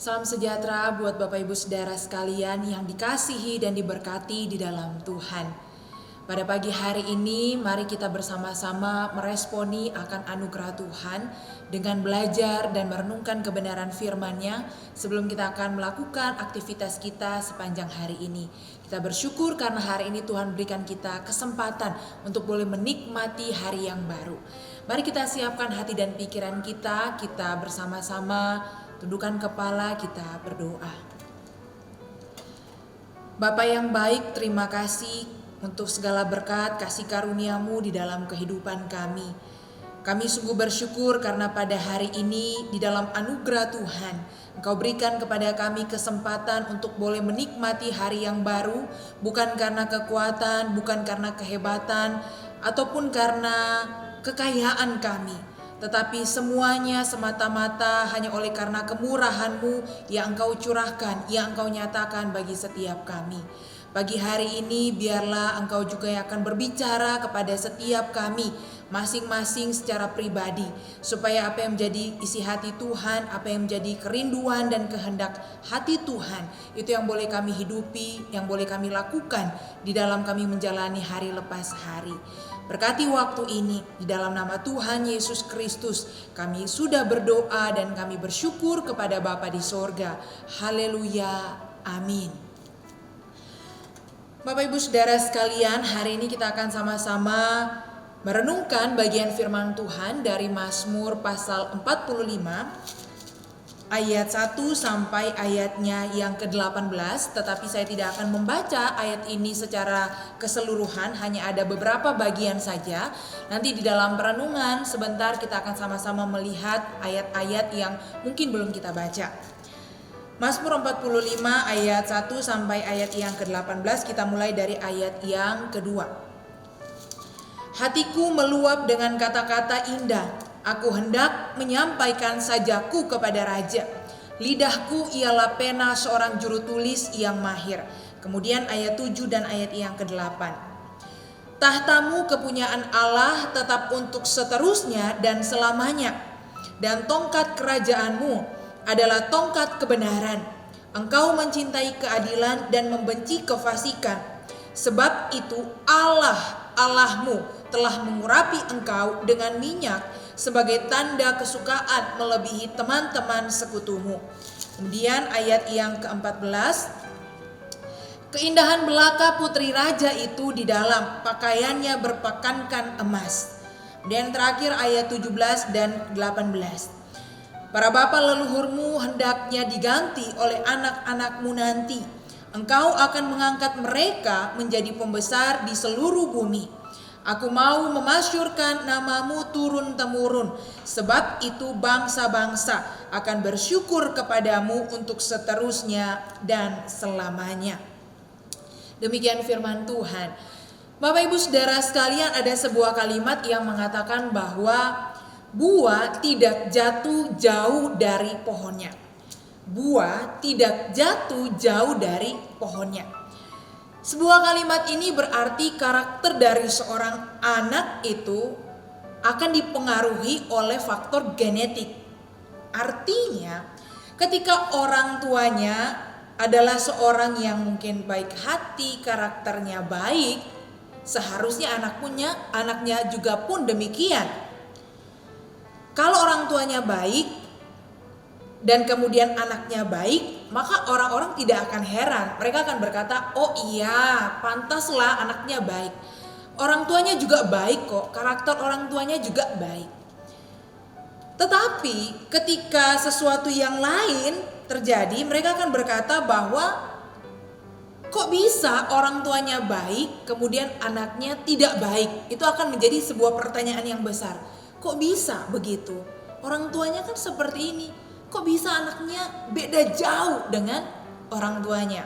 Salam sejahtera buat Bapak Ibu Saudara sekalian yang dikasihi dan diberkati di dalam Tuhan. Pada pagi hari ini mari kita bersama-sama meresponi akan anugerah Tuhan dengan belajar dan merenungkan kebenaran firman-Nya sebelum kita akan melakukan aktivitas kita sepanjang hari ini. Kita bersyukur karena hari ini Tuhan berikan kita kesempatan untuk boleh menikmati hari yang baru. Mari kita siapkan hati dan pikiran kita bersama-sama tundukkan kepala, kita berdoa. Bapa yang baik, terima kasih untuk segala berkat kasih karunia-Mu di dalam kehidupan kami. Kami sungguh bersyukur karena pada hari ini di dalam anugerah Tuhan, Engkau berikan kepada kami kesempatan untuk boleh menikmati hari yang baru, bukan karena kekuatan, bukan karena kehebatan, ataupun karena kekayaan kami. Tetapi semuanya semata-mata hanya oleh karena kemurahan-Mu yang Engkau curahkan, yang Engkau nyatakan bagi setiap kami. Pagi hari ini biarlah Engkau juga yang akan berbicara kepada setiap kami, masing-masing secara pribadi. Supaya apa yang menjadi isi hati Tuhan, apa yang menjadi kerinduan dan kehendak hati Tuhan, itu yang boleh kami hidupi, yang boleh kami lakukan di dalam kami menjalani hari lepas hari. Berkati waktu ini di dalam nama Tuhan Yesus Kristus kami sudah berdoa dan kami bersyukur kepada Bapa di sorga. Haleluya, amin. Bapak Ibu Saudara sekalian, hari ini kita akan sama-sama merenungkan bagian firman Tuhan dari Mazmur pasal 45 ayat 1 sampai ayatnya yang ke-18, tetapi saya tidak akan membaca ayat ini secara keseluruhan, hanya ada beberapa bagian saja. Nanti di dalam perenungan sebentar kita akan sama-sama melihat ayat-ayat yang mungkin belum kita baca. Mazmur 45 ayat 1 sampai ayat yang ke-18, kita mulai dari ayat yang kedua. Hatiku meluap dengan kata-kata indah. Aku hendak menyampaikan sajaku kepada raja. Lidahku ialah pena seorang juru tulis yang mahir. Kemudian ayat 7 dan ayat yang ke-8. Tahtamu kepunyaan Allah tetap untuk seterusnya dan selamanya. Dan tongkat kerajaanmu adalah tongkat kebenaran. Engkau mencintai keadilan dan membenci kefasikan. Sebab itu Allahmu telah mengurapi engkau dengan minyak sebagai tanda kesukaan melebihi teman-teman sekutumu. Kemudian ayat yang ke-14. Keindahan belaka putri raja itu di dalam pakaiannya berpekankan emas. Dan terakhir ayat 17 dan 18. Para bapa leluhurmu hendaknya diganti oleh anak-anakmu nanti. Engkau akan mengangkat mereka menjadi pembesar di seluruh bumi. Aku mau memasyurkan namamu turun-temurun, sebab itu bangsa-bangsa akan bersyukur kepadamu untuk seterusnya dan selamanya. Demikian firman Tuhan. Bapak Ibu Saudara sekalian, ada sebuah kalimat yang mengatakan bahwa buah tidak jatuh jauh dari pohonnya. Buah tidak jatuh jauh dari pohonnya. Sebuah kalimat ini berarti karakter dari seorang anak itu akan dipengaruhi oleh faktor genetik. Artinya, ketika orang tuanya adalah seorang yang mungkin baik hati, karakternya baik, seharusnya anaknya juga pun demikian. Kalau orang tuanya baik dan kemudian anaknya baik, maka orang-orang tidak akan heran. Mereka akan berkata, oh iya, pantaslah anaknya baik. Orang tuanya juga baik kok, karakter orang tuanya juga baik. Tetapi ketika sesuatu yang lain terjadi, mereka akan berkata bahwa kok bisa orang tuanya baik, kemudian anaknya tidak baik. Itu akan menjadi sebuah pertanyaan yang besar. Kok bisa begitu? Orang tuanya kan seperti ini. Kok bisa anaknya beda jauh dengan orang tuanya?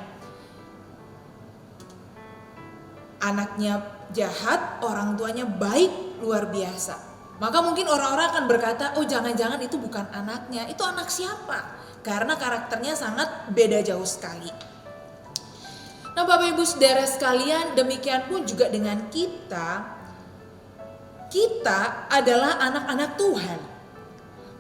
Anaknya jahat, orang tuanya baik luar biasa. Maka mungkin orang-orang akan berkata, oh jangan-jangan itu bukan anaknya, itu anak siapa? Karena karakternya sangat beda jauh sekali. Nah Bapak Ibu Saudara sekalian, demikian pun juga dengan kita. Kita adalah anak-anak Tuhan.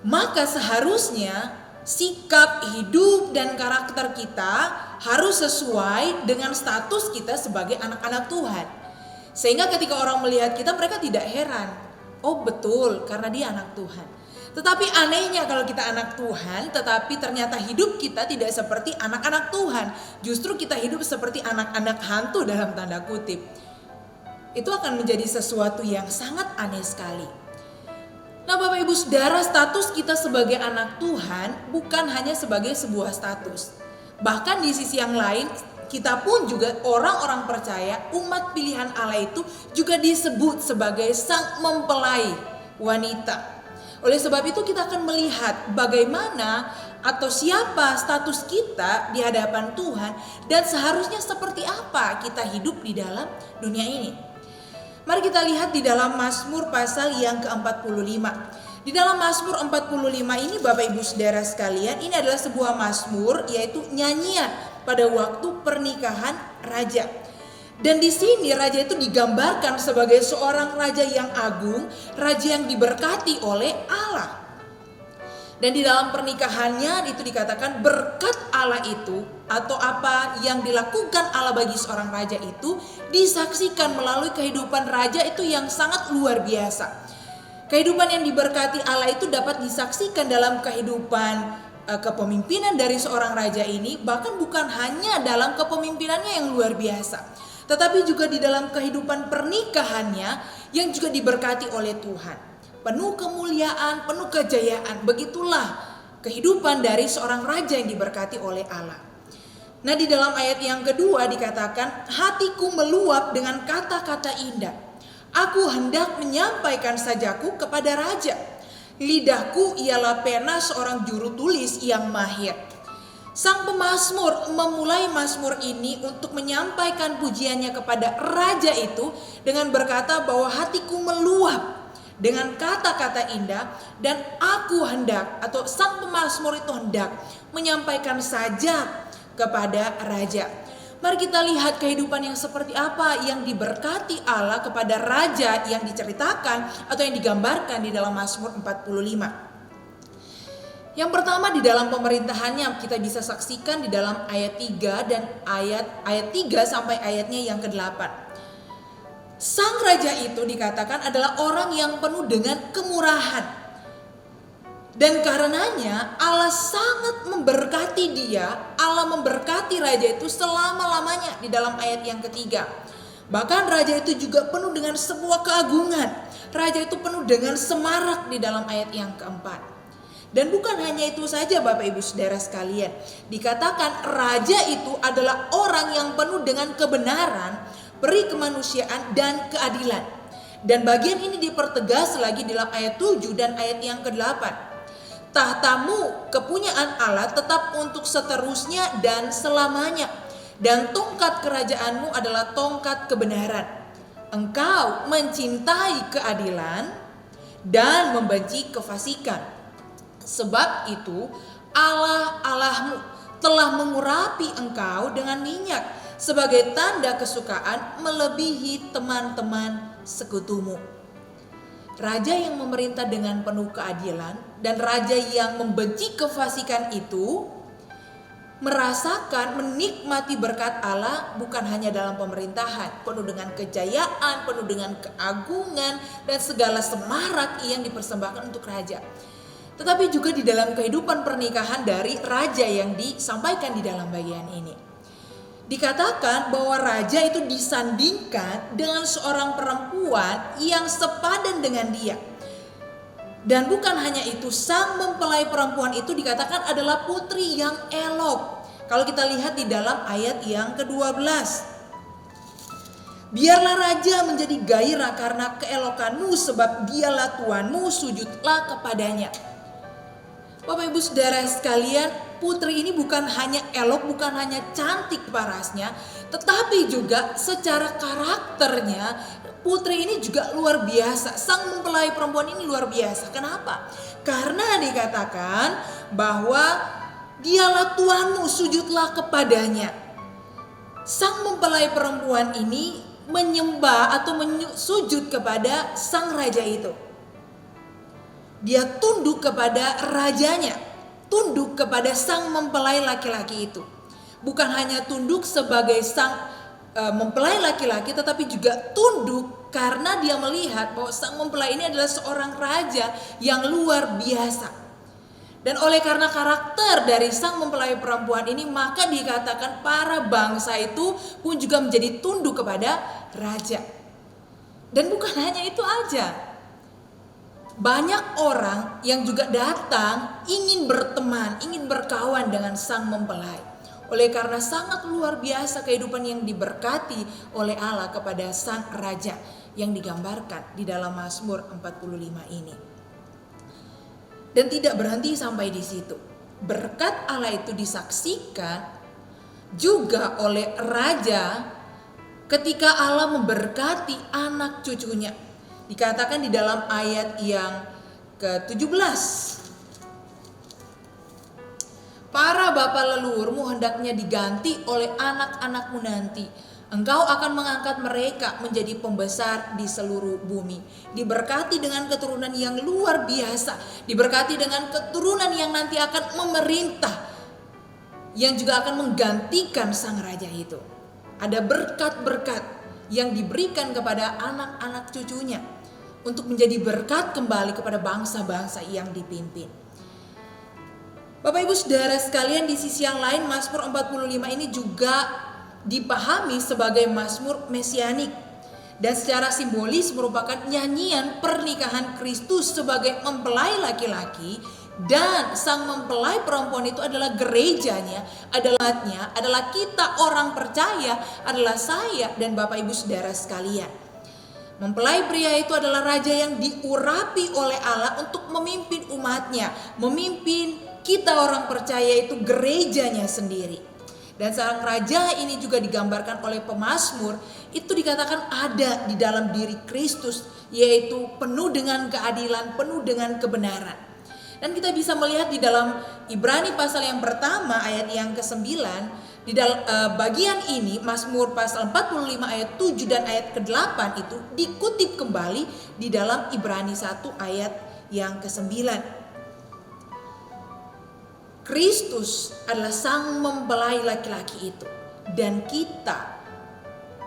Maka seharusnya sikap, hidup, dan karakter kita harus sesuai dengan status kita sebagai anak-anak Tuhan. Sehingga ketika orang melihat kita, mereka tidak heran. Oh betul, karena dia anak Tuhan. Tetapi anehnya kalau kita anak Tuhan, tetapi ternyata hidup kita tidak seperti anak-anak Tuhan. Justru kita hidup seperti anak-anak hantu dalam tanda kutip. Itu akan menjadi sesuatu yang sangat aneh sekali. Nah Bapak Ibu Saudara, status kita sebagai anak Tuhan bukan hanya sebagai sebuah status. Bahkan di sisi yang lain, kita pun juga orang-orang percaya, umat pilihan Allah itu juga disebut sebagai sang mempelai wanita. Oleh sebab itu kita akan melihat bagaimana atau siapa status kita di hadapan Tuhan dan seharusnya seperti apa kita hidup di dalam dunia ini. Mari kita lihat di dalam Mazmur pasal yang ke-45. Di dalam Mazmur 45 ini Bapak Ibu Saudara sekalian, ini adalah sebuah mazmur yaitu nyanyian pada waktu pernikahan raja. Dan di sini raja itu digambarkan sebagai seorang raja yang agung, raja yang diberkati oleh Allah. Dan di dalam pernikahannya itu dikatakan berkat Allah itu atau apa yang dilakukan Allah bagi seorang raja itu disaksikan melalui kehidupan raja itu yang sangat luar biasa. Kehidupan yang diberkati Allah itu dapat disaksikan dalam kehidupan kepemimpinan dari seorang raja ini, bahkan bukan hanya dalam kepemimpinannya yang luar biasa, tetapi juga di dalam kehidupan pernikahannya yang juga diberkati oleh Tuhan. Penuh kemuliaan, penuh kejayaan. Begitulah kehidupan dari seorang raja yang diberkati oleh Allah. Nah di dalam ayat yang kedua dikatakan, hatiku meluap dengan kata-kata indah. Aku hendak menyampaikan sajaku kepada raja. Lidahku ialah pena seorang juru tulis yang mahir. Sang pemazmur memulai mazmur ini untuk menyampaikan pujiannya kepada raja itu dengan berkata bahwa hatiku meluap dengan kata-kata indah, dan aku hendak atau sang pemazmur itu hendak menyampaikan sajak kepada raja. Mari kita lihat kehidupan yang seperti apa yang diberkati Allah kepada raja yang diceritakan atau yang digambarkan di dalam Mazmur 45. Yang pertama di dalam pemerintahannya kita bisa saksikan di dalam ayat 3 dan ayat 3 sampai ayatnya yang ke-8. Sang raja itu dikatakan adalah orang yang penuh dengan kemurahan. Dan karenanya Allah sangat memberkati dia, Allah memberkati raja itu selama-lamanya di dalam ayat yang ketiga. Bahkan raja itu juga penuh dengan sebuah keagungan. Raja itu penuh dengan semarak di dalam ayat yang keempat. Dan bukan hanya itu saja Bapak Ibu Saudara sekalian. Dikatakan raja itu adalah orang yang penuh dengan kebenaran, peri kemanusiaan dan keadilan. Dan bagian ini dipertegas lagi dalam ayat 7 dan ayat yang ke-8. Tahtamu kepunyaan Allah tetap untuk seterusnya dan selamanya. Dan tongkat kerajaanmu adalah tongkat kebenaran. Engkau mencintai keadilan dan membenci kefasikan. Sebab itu Allah-Allahmu telah mengurapi engkau dengan minyak sebagai tanda kesukaan melebihi teman-teman sekutumu. Raja yang memerintah dengan penuh keadilan dan raja yang membenci kefasikan itu merasakan, menikmati berkat Allah bukan hanya dalam pemerintahan, penuh dengan kejayaan, penuh dengan keagungan dan segala semarak yang dipersembahkan untuk raja. Tetapi juga di dalam kehidupan pernikahan dari raja yang disampaikan di dalam bagian ini. Dikatakan bahwa raja itu disandingkan dengan seorang perempuan yang sepadan dengan dia. Dan bukan hanya itu, sang mempelai perempuan itu dikatakan adalah putri yang elok. Kalau kita lihat di dalam ayat yang ke-12. Biarlah raja menjadi gairah karena keelokanmu, sebab dialah Tuanmu, sujudlah kepadanya. Bapak Ibu Saudara sekalian, putri ini bukan hanya elok, bukan hanya cantik parasnya, tetapi juga secara karakternya putri ini juga luar biasa. Sang mempelai perempuan ini luar biasa. Kenapa? Karena dikatakan bahwa dialah Tuanmu, sujudlah kepadanya. Sang mempelai perempuan ini menyembah atau sujud kepada sang raja itu. Dia tunduk kepada rajanya. tunduk kepada sang mempelai laki-laki itu. Bukan hanya tunduk sebagai sang mempelai laki-laki, tetapi juga tunduk karena dia melihat bahwa sang mempelai ini adalah seorang raja yang luar biasa. Dan oleh karena karakter dari sang mempelai perempuan ini, maka dikatakan para bangsa itu pun juga menjadi tunduk kepada raja. Dan bukan hanya itu aja, banyak orang yang juga datang ingin berteman, ingin berkawan dengan sang mempelai. Oleh karena sangat luar biasa kehidupan yang diberkati oleh Allah kepada sang raja yang digambarkan di dalam Mazmur 45 ini. Dan tidak berhenti sampai di situ. Berkat Allah itu disaksikan juga oleh raja ketika Allah memberkati anak cucunya. Dikatakan di dalam ayat yang ke-17. Para bapa leluhurmu hendaknya diganti oleh anak-anakmu nanti. Engkau akan mengangkat mereka menjadi pembesar di seluruh bumi. Diberkati dengan keturunan yang luar biasa. Diberkati dengan keturunan yang nanti akan memerintah. Yang juga akan menggantikan sang raja itu. Ada berkat-berkat yang diberikan kepada anak-anak cucunya. Untuk menjadi berkat kembali kepada bangsa-bangsa yang dipimpin. Bapak Ibu Saudara sekalian, di sisi yang lain Mazmur 45 ini juga dipahami sebagai mazmur mesianik dan secara simbolis merupakan nyanyian pernikahan Kristus sebagai mempelai laki-laki dan sang mempelai perempuan itu adalah gerejanya, adalah kita orang percaya, adalah saya dan Bapak Ibu Saudara sekalian. Mempelai pria itu adalah raja yang diurapi oleh Allah untuk memimpin umatnya, memimpin kita orang percaya itu gerejanya sendiri. Dan sang raja ini juga digambarkan oleh pemazmur, itu dikatakan ada di dalam diri Kristus, yaitu penuh dengan keadilan, penuh dengan kebenaran. Dan kita bisa melihat di dalam Ibrani pasal yang pertama ayat yang ke-9, di dalam bagian ini Mazmur pasal 45 ayat 7 dan ayat ke-8 itu dikutip kembali di dalam Ibrani 1 ayat yang ke-9. Kristus adalah sang mempelai laki-laki itu. Dan kita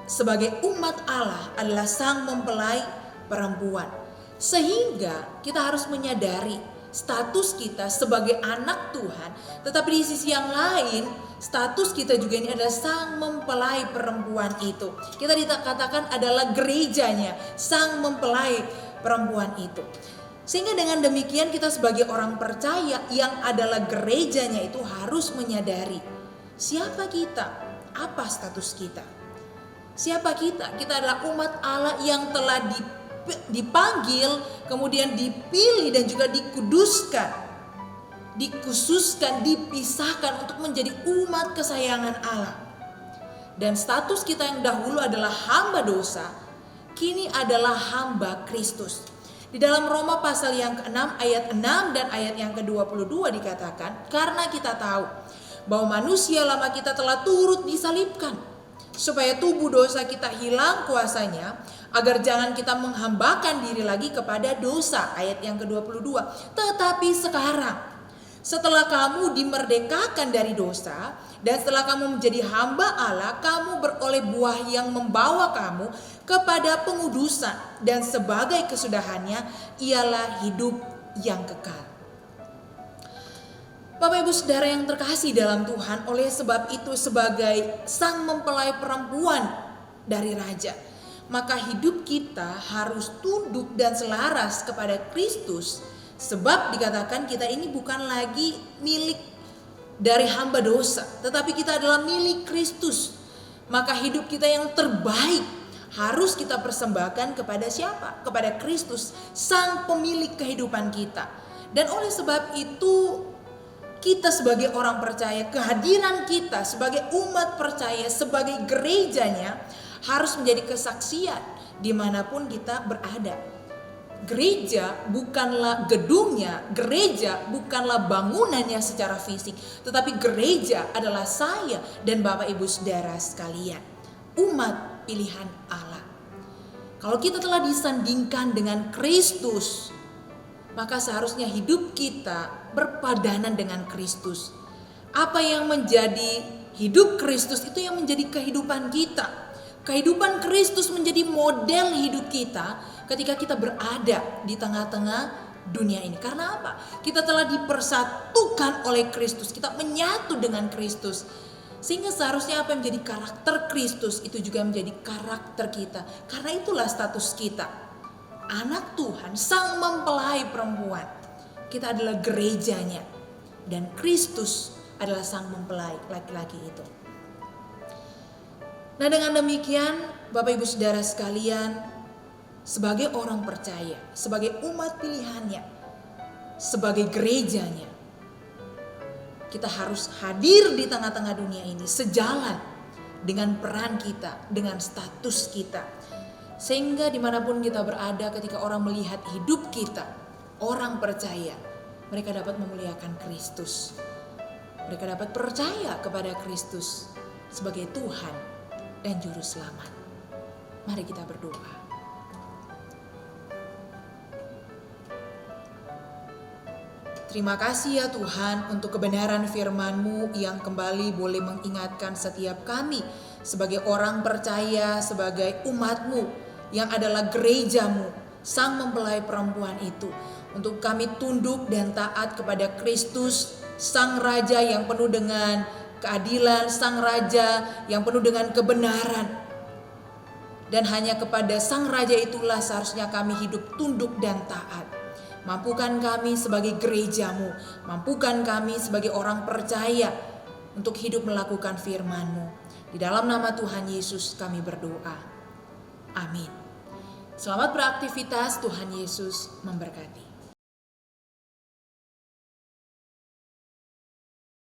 sebagai umat Allah adalah sang mempelai perempuan. Sehingga kita harus menyadari status kita sebagai anak Tuhan. Tetapi di sisi yang lain, status kita juga ini adalah sang mempelai perempuan itu. Kita dikatakan adalah gerejanya, sang mempelai perempuan itu. Sehingga dengan demikian kita sebagai orang percaya yang adalah gerejanya itu harus menyadari siapa kita, apa status kita. Siapa kita? Kita adalah umat Allah yang telah dipanggil, kemudian dipilih dan juga dikuduskan, dikhususkan, dipisahkan untuk menjadi umat kesayangan Allah. Dan status kita yang dahulu adalah hamba dosa, kini adalah hamba Kristus. Di dalam Roma pasal yang ke-6 ayat 6 dan ayat yang ke-22 dikatakan, karena kita tahu bahwa manusia lama kita telah turut disalibkan, supaya tubuh dosa kita hilang kuasanya, agar jangan kita menghambakan diri lagi kepada dosa. Ayat yang ke-22. Tetapi sekarang, setelah kamu dimerdekakan dari dosa, dan setelah kamu menjadi hamba Allah, kamu beroleh buah yang membawa kamu kepada pengudusan, dan sebagai kesudahannya ialah hidup yang kekal. Bapak Ibu Saudara yang terkasih dalam Tuhan, oleh sebab itu sebagai sang mempelai perempuan dari raja, maka hidup kita harus tunduk dan selaras kepada Kristus. Sebab dikatakan kita ini bukan lagi milik dari hamba dosa, tetapi kita adalah milik Kristus. Maka hidup kita yang terbaik harus kita persembahkan kepada siapa? Kepada Kristus, sang pemilik kehidupan kita. Dan oleh sebab itu kita sebagai orang percaya, kehadiran kita sebagai umat percaya, sebagai gerejanya harus menjadi kesaksian dimanapun kita berada. Gereja bukanlah gedungnya, gereja bukanlah bangunannya secara fisik, tetapi gereja adalah saya dan Bapak Ibu Saudara sekalian, umat pilihan Allah. Kalau kita telah disandingkan dengan Kristus, maka seharusnya hidup kita berpadanan dengan Kristus. Apa yang menjadi hidup Kristus itu yang menjadi kehidupan kita. Kehidupan Kristus menjadi model hidup kita ketika kita berada di tengah-tengah dunia ini. Karena apa? Kita telah dipersatukan oleh Kristus. Kita menyatu dengan Kristus. Sehingga seharusnya apa yang menjadi karakter Kristus itu juga menjadi karakter kita. Karena itulah status kita. Anak Tuhan, sang mempelai perempuan. Kita adalah gerejanya. Dan Kristus adalah sang mempelai laki-laki itu. Nah, dengan demikian Bapak Ibu Saudara sekalian, sebagai orang percaya, sebagai umat pilihannya, sebagai gerejanya, kita harus hadir di tengah-tengah dunia ini sejalan dengan peran kita, dengan status kita. Sehingga dimanapun kita berada, ketika orang melihat hidup kita, orang percaya, mereka dapat memuliakan Kristus. Mereka dapat percaya kepada Kristus sebagai Tuhan dan Juru Selamat. Mari kita berdoa. Terima kasih ya Tuhan untuk kebenaran firman-Mu yang kembali boleh mengingatkan setiap kami sebagai orang percaya, sebagai umat-Mu yang adalah gereja-Mu, sang mempelai perempuan itu. Untuk kami tunduk dan taat kepada Kristus, Sang Raja yang penuh dengan keadilan, Sang Raja yang penuh dengan kebenaran. Dan hanya kepada Sang Raja itulah seharusnya kami hidup tunduk dan taat. Mampukan kami sebagai gereja-Mu, mampukan kami sebagai orang percaya untuk hidup melakukan firman-Mu. Di dalam nama Tuhan Yesus kami berdoa. Amin. Selamat beraktivitas, Tuhan Yesus memberkati.